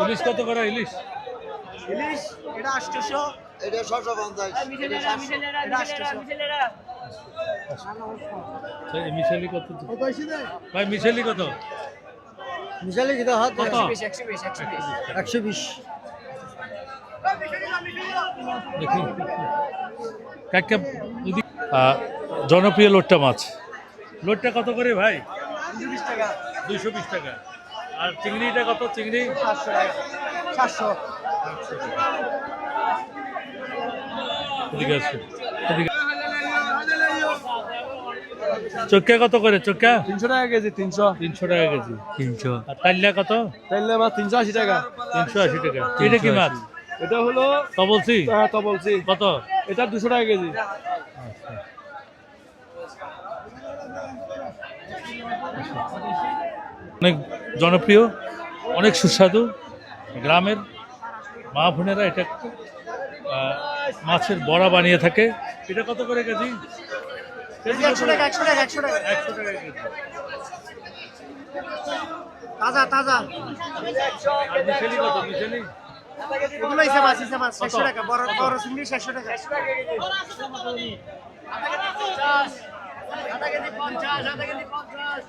ইলিশ কত করে ইলিশ? ইলিশ এটা 800, এটা 650, মিশালি কত ভাই? মিশালি কত? মিশালি কিটা হাত কত? 120। দেখি কাকা জনপ্রিয় লোট্টা মাছ। লোট্টা কত করে ভাই? 220 টাকা, 220 টাকা। আর চিংড়িটা কত? চিংড়ি 500 টাকা, 700। এদিকে আছে, এদিকে। চক্কা কত করে? চক্কা 300 টাকা কেজি, 300। 300 টাকা কেজি। 300 আর তাইল্লা কত? তাইলে মাছ 380 টাকা। 380 টাকা। এটা কি মাছ? এটা হলো তো বলছি তো বলছি কত? এটা 200 টাকা কেজি। অনেক জনপ্রিয়, অনেক সুস্বাদু। গ্রামের মা বোনেরা এটা মাছের বড়া বানিয়ে থাকে। এটা কত করে কেজি? 100 টাকা, 100 টাকা, 100 টাকা। 100 টাকা কেজি। তাজা তাজা। আর মিশালি কত? মিশালি এগুলো ইসে মাছ 600 টাকা, বড় বড় চিংড়ি 600 টাকা। আধা কেজি 50, আধা কেজি 50।